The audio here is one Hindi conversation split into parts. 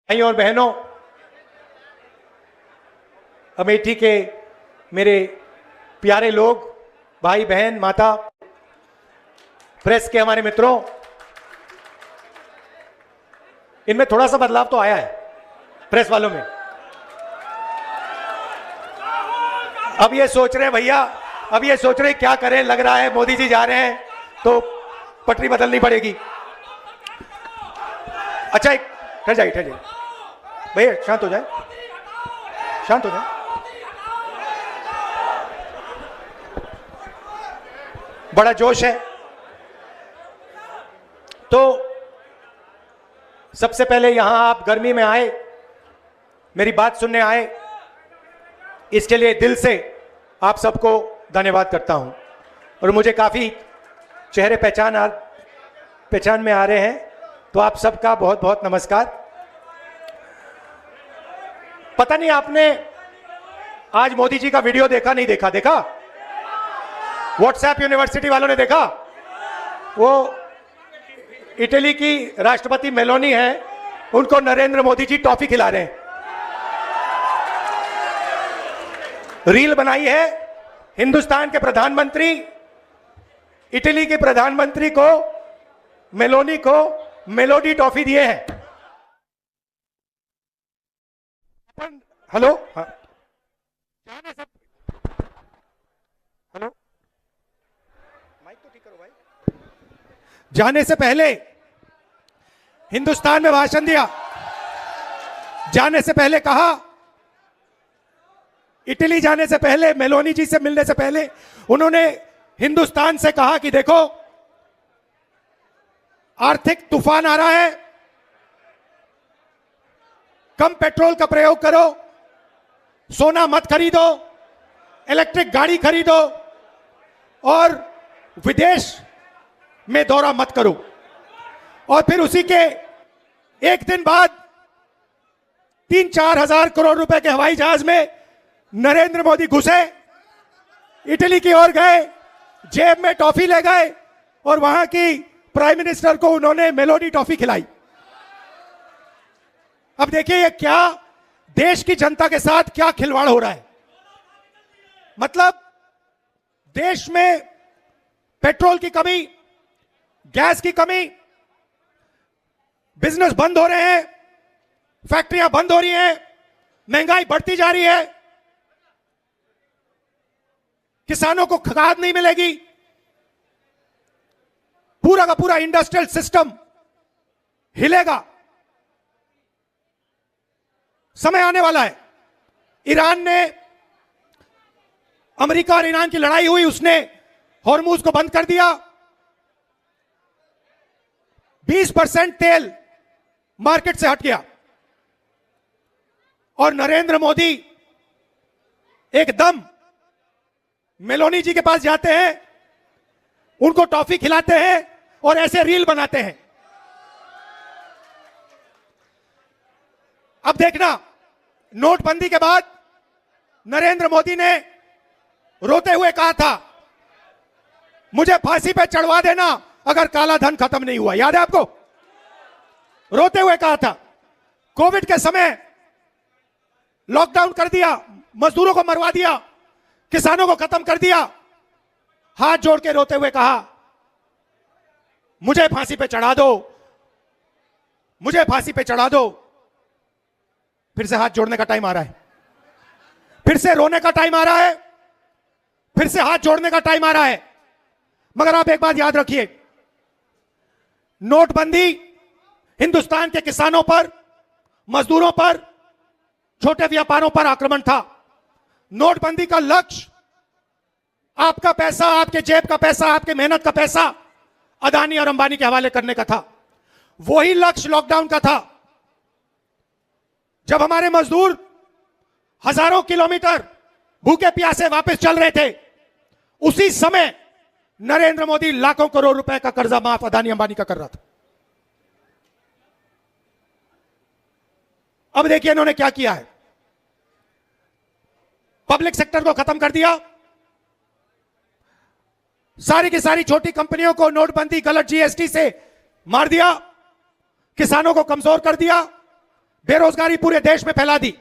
भाइयों और बहनों, अमेठी के मेरे प्यारे लोग, भाई बहन, माता, प्रेस के हमारे मित्रों, इनमें थोड़ा सा बदलाव तो आया है प्रेस वालों में। अब ये सोच रहे हैं भैया, अब ये सोच रहे हैं क्या करें, लग रहा है मोदी जी जा रहे हैं तो पटरी बदलनी पड़ेगी। अच्छा, एक ठहर जाइए भैया, शांत हो जाए, शांत हो जाए। बड़ा जोश है। तो सबसे पहले यहां आप गर्मी में आए, मेरी बात सुनने आए, इसके लिए दिल से आप सबको धन्यवाद करता हूं। और मुझे काफी चेहरे पहचान में आ रहे हैं, तो आप सबका बहुत बहुत नमस्कार। पता नहीं आपने आज मोदी जी का वीडियो देखा नहीं देखा? देखा? व्हाट्सएप यूनिवर्सिटी वालों ने देखा? वो इटली की राष्ट्रपति मेलोनी है, उनको नरेंद्र मोदी जी टॉफी खिला रहे हैं। रील बनाई है, हिंदुस्तान के प्रधानमंत्री इटली के प्रधानमंत्री को, मेलोनी को मेलोडी टॉफी दिए हैं। हेलो, हाँ, हेलो, माइक तो ठीक करो भाई। जाने से पहले हिंदुस्तान में भाषण दिया, जाने से पहले कहा, इटली जाने से पहले, मेलोनी जी से मिलने से पहले उन्होंने हिंदुस्तान से कहा कि देखो, आर्थिक तूफान आ रहा है, कम पेट्रोल का प्रयोग करो, सोना मत खरीदो, इलेक्ट्रिक गाड़ी खरीदो और विदेश में दौरा मत करो। और फिर उसी के एक दिन बाद 3-4 हजार करोड़ रुपए के हवाई जहाज में नरेंद्र मोदी घुसे, इटली की ओर गए, जेब में टॉफी ले गए और वहां की प्राइम मिनिस्टर को उन्होंने मेलोडी टॉफी खिलाई। अब देखिए ये क्या देश की जनता के साथ क्या खिलवाड़ हो रहा है। मतलब देश में पेट्रोल की कमी, गैस की कमी, बिजनेस बंद हो रहे हैं, फैक्ट्रियां बंद हो रही हैं, महंगाई बढ़ती जा रही है, किसानों को खाद नहीं मिलेगी, पूरा का पूरा इंडस्ट्रियल सिस्टम हिलेगा। समय आने वाला है। ईरान ने, अमेरिका और ईरान की लड़ाई हुई, उसने हॉर्मुज को बंद कर दिया, 20% तेल मार्केट से हट गया और नरेंद्र मोदी एकदम मेलोनी जी के पास जाते हैं, उनको टॉफी खिलाते हैं और ऐसे रील बनाते हैं। अब देखना, नोटबंदी के बाद नरेंद्र मोदी ने रोते हुए कहा था, मुझे फांसी पे चढ़वा देना अगर काला धन खत्म नहीं हुआ। याद है आपको? रोते हुए कहा था। कोविड के समय लॉकडाउन कर दिया, मजदूरों को मरवा दिया, किसानों को खत्म कर दिया, हाथ जोड़ के रोते हुए कहा, मुझे फांसी पे चढ़ा दो, मुझे फांसी पे चढ़ा दो। फिर से हाथ जोड़ने का टाइम आ रहा है, फिर से रोने का टाइम आ रहा है, फिर से हाथ जोड़ने का टाइम आ रहा है। मगर आप एक बात याद रखिए, नोटबंदी हिंदुस्तान के किसानों पर, मजदूरों पर, छोटे व्यापारों पर आक्रमण था। नोटबंदी का लक्ष्य आपका पैसा, आपके जेब का पैसा, आपके मेहनत का पैसा अदानी और अंबानी के हवाले करने का था। वही लक्ष्य लॉकडाउन का था। जब हमारे मजदूर हजारों किलोमीटर भूखे प्यासे वापस चल रहे थे, उसी समय नरेंद्र मोदी लाखों करोड़ रुपए का कर्जा माफ अदानी अंबानी का कर रहा था। अब देखिए इन्होंने क्या किया है। पब्लिक सेक्टर को खत्म कर दिया, सारी की सारी छोटी कंपनियों को नोटबंदी, गलत जीएसटी से मार दिया, किसानों को कमजोर कर दिया, बेरोजगारी पूरे देश में फैला दी,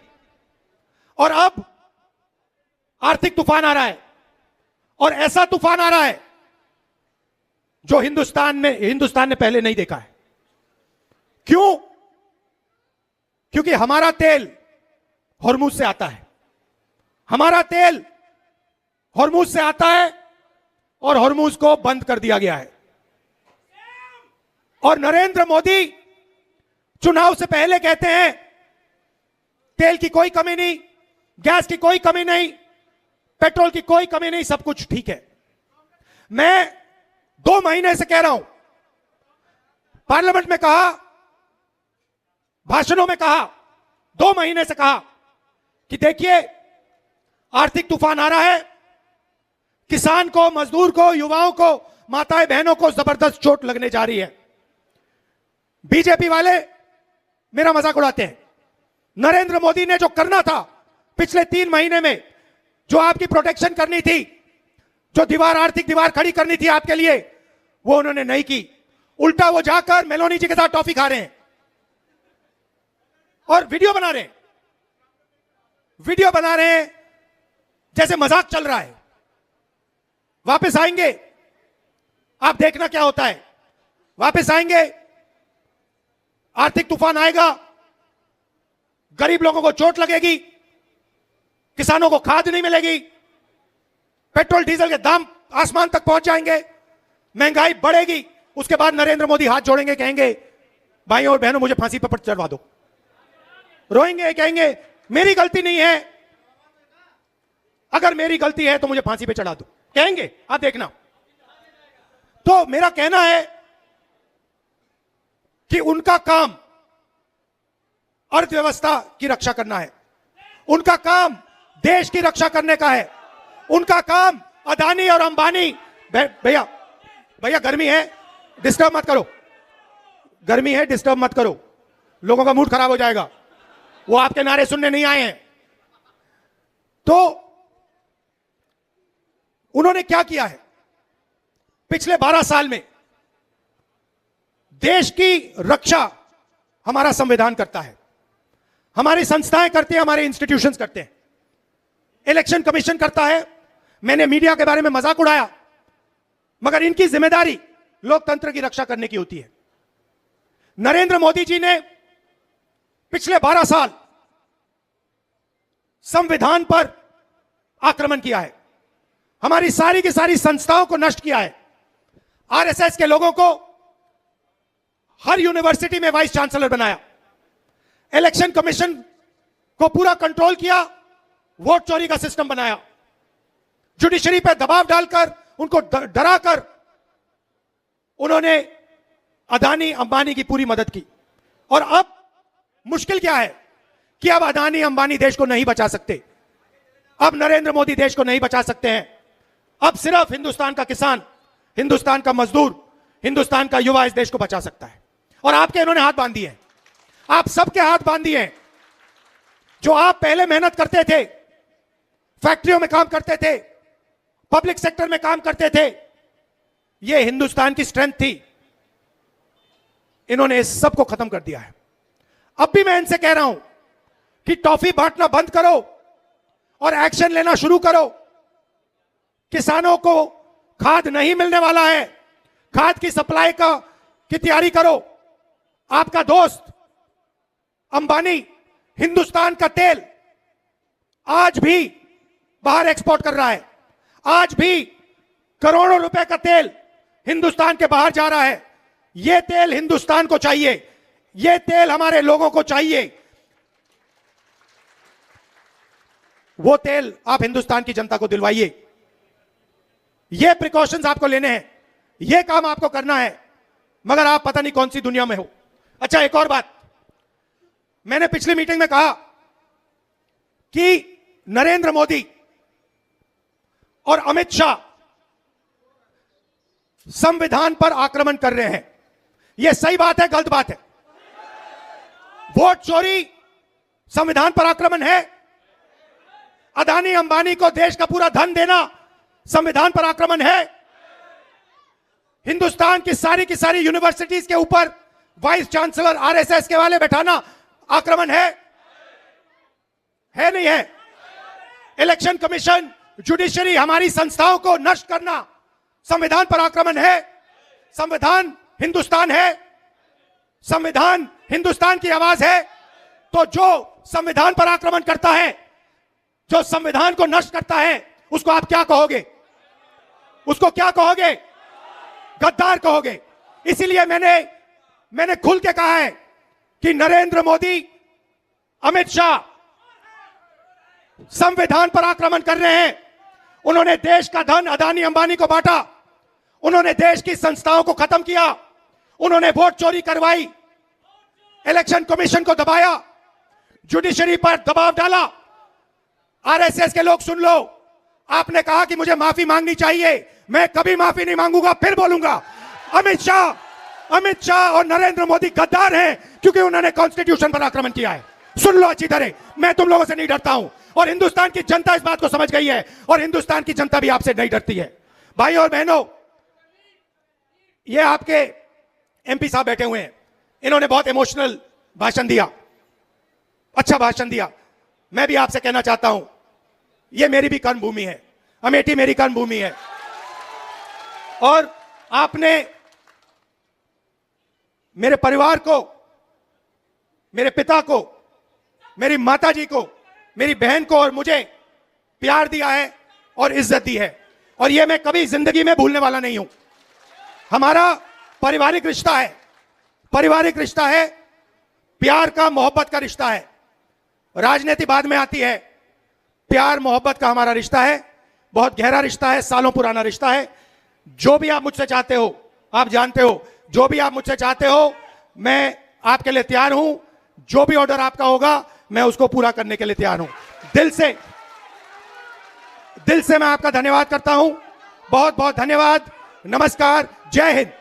और अब आर्थिक तूफान आ रहा है, और ऐसा तूफान आ रहा है जो हिंदुस्तान ने पहले नहीं देखा है। क्यों? क्योंकि हमारा तेल हॉर्मुज से आता है, हमारा तेल हॉर्मुज से आता है, और हॉर्मुज को बंद कर दिया गया है। और नरेंद्र मोदी चुनाव से पहले कहते हैं तेल की कोई कमी नहीं, गैस की कोई कमी नहीं, पेट्रोल की कोई कमी नहीं, सब कुछ ठीक है। मैं 2 महीने से कह रहा हूं, पार्लियामेंट में कहा, भाषणों में कहा, 2 महीने से कहा कि देखिए आर्थिक तूफान आ रहा है, किसान को, मजदूर को, युवाओं को, माताएं बहनों को जबरदस्त चोट लगने जा रही है। बीजेपी वाले मेरा मजाक उड़ाते हैं। नरेंद्र मोदी ने जो करना था पिछले 3 महीने में, जो आपकी प्रोटेक्शन करनी थी, जो दीवार, आर्थिक दीवार खड़ी करनी थी आपके लिए, वो उन्होंने नहीं की। उल्टा वो जाकर मेलोनी जी के साथ टॉफी खा रहे हैं और वीडियो बना रहे हैं जैसे मजाक चल रहा है। वापस आएंगे, आप देखना क्या होता है। वापस आएंगे, आर्थिक तूफान आएगा, गरीब लोगों को चोट लगेगी, किसानों को खाद नहीं मिलेगी, पेट्रोल डीजल के दाम आसमान तक पहुंच जाएंगे, महंगाई बढ़ेगी। उसके बाद नरेंद्र मोदी हाथ जोड़ेंगे, कहेंगे भाइयों और बहनों मुझे फांसी पर चढ़वा दो। रोएंगे, कहेंगे मेरी गलती नहीं है, अगर मेरी गलती है तो मुझे फांसी पे चढ़ा दो, कहेंगे, आप देखना। तो मेरा कहना है कि उनका काम अर्थव्यवस्था की रक्षा करना है, उनका काम देश की रक्षा करने का है, उनका काम अदानी और अंबानी। भैया गर्मी है, डिस्टर्ब मत करो, गर्मी है, डिस्टर्ब मत करो, लोगों का मूड खराब हो जाएगा, वो आपके नारे सुनने नहीं आए हैं। तो उन्होंने क्या किया है पिछले 12 साल में? देश की रक्षा हमारा संविधान करता है, हमारी संस्थाएं करती हैं, हमारे इंस्टीट्यूशंस करते हैं, इलेक्शन कमीशन करता है। मैंने मीडिया के बारे में मजाक उड़ाया, मगर इनकी जिम्मेदारी लोकतंत्र की रक्षा करने की होती है। नरेंद्र मोदी जी ने पिछले 12 साल संविधान पर आक्रमण किया है, हमारी सारी की सारी संस्थाओं को नष्ट किया है। आरएसएस के लोगों को हर यूनिवर्सिटी में वाइस चांसलर बनाया, इलेक्शन कमीशन को पूरा कंट्रोल किया, वोट चोरी का सिस्टम बनाया, जुडिशरी पर दबाव डालकर, उनको डराकर उन्होंने अदानी अंबानी की पूरी मदद की। और अब मुश्किल क्या है कि अब अदानी अंबानी देश को नहीं बचा सकते, अब नरेंद्र मोदी देश को नहीं बचा सकते हैं। अब सिर्फ हिंदुस्तान का किसान, हिंदुस्तान का मजदूर, हिंदुस्तान का युवा इस देश को बचा सकता है। और आपके इन्होंने हाथ बांध दिए हैं, आप सबके हाथ बांध दिए हैं। जो आप पहले मेहनत करते थे, फैक्ट्रियों में काम करते थे, पब्लिक सेक्टर में काम करते थे, यह हिंदुस्तान की स्ट्रेंथ थी, इन्होंने इस सब को खत्म कर दिया है। अब भी मैं इनसे कह रहा हूं कि टॉफी बांटना बंद करो और एक्शन लेना शुरू करो। किसानों को खाद नहीं मिलने वाला है, खाद की सप्लाई की तैयारी करो। आपका दोस्त अंबानी हिंदुस्तान का तेल आज भी बाहर एक्सपोर्ट कर रहा है, आज भी करोड़ों रुपए का तेल हिंदुस्तान के बाहर जा रहा है। यह तेल हिंदुस्तान को चाहिए, यह तेल हमारे लोगों को चाहिए। वो तेल आप हिंदुस्तान की जनता को दिलवाइए। ये प्रिकॉशंस आपको लेने हैं, ये काम आपको करना है, मगर आप पता नहीं कौन सी दुनिया में हो। अच्छा, एक और बात, मैंने पिछली मीटिंग में कहा कि नरेंद्र मोदी और अमित शाह संविधान पर आक्रमण कर रहे हैं। यह सही बात है, गलत बात है? वोट चोरी संविधान पर आक्रमण है, अदानी अंबानी को देश का पूरा धन देना संविधान पर आक्रमण है, हिंदुस्तान की सारी यूनिवर्सिटीज के ऊपर वाइस चांसलर आरएसएस के वाले बैठाना आक्रमण है नहीं है? इलेक्शन कमीशन, जुडिशरी, हमारी संस्थाओं को नष्ट करना संविधान पर आक्रमण है? संविधान हिंदुस्तान है, संविधान हिंदुस्तान की आवाज है। तो जो संविधान पर आक्रमण करता है, जो संविधान को नष्ट करता है, उसको आप क्या कहोगे? उसको क्या कहोगे? गद्दार कहोगे। इसीलिए मैंने खुल के कहा है कि नरेंद्र मोदी, अमित शाह संविधान पर आक्रमण कर रहे हैं। उन्होंने देश का धन अदानी अंबानी को बांटा, उन्होंने देश की संस्थाओं को खत्म किया, उन्होंने वोट चोरी करवाई, इलेक्शन कमीशन को दबाया, जुडिशरी पर दबाव डाला। आरएसएस के लोग सुन लो, आपने कहा कि मुझे माफी मांगनी चाहिए, मैं कभी माफी नहीं मांगूंगा, फिर बोलूंगा। अमित शाह और नरेंद्र मोदी गद्दार हैं क्योंकि उन्होंने कॉन्स्टिट्यूशन पर आक्रमण किया है। सुन लो अच्छी तरह, मैं तुम लोगों से नहीं डरता हूं और हिंदुस्तान की जनता इस बात को समझ गई है और हिंदुस्तान की जनता भी आपसे नहीं डरती है। भाई और बहनों, ये आपके एमपी साहब बैठे हुए हैं, इन्होंने बहुत इमोशनल भाषण दिया, अच्छा भाषण दिया। मैं भी आपसे कहना चाहता हूं, ये मेरी भी कर्मभूमि है, अमेठी मेरी कर्मभूमि है और आपने मेरे परिवार को, मेरे पिता को, मेरी माताजी को, मेरी बहन को और मुझे प्यार दिया है और इज्जत दी है और ये मैं कभी जिंदगी में भूलने वाला नहीं हूं। हमारा पारिवारिक रिश्ता है, पारिवारिक रिश्ता है, प्यार का, मोहब्बत का रिश्ता है। राजनीति बाद में आती है, प्यार मोहब्बत का हमारा रिश्ता है, बहुत गहरा रिश्ता है, सालों पुराना रिश्ता है। जो भी आप मुझसे चाहते हो, आप जानते हो, जो भी आप मुझसे चाहते हो मैं आपके लिए तैयार हूं। जो भी ऑर्डर आपका होगा मैं उसको पूरा करने के लिए तैयार हूं। दिल से मैं आपका धन्यवाद करता हूं। बहुत बहुत धन्यवाद। नमस्कार, जय हिंद।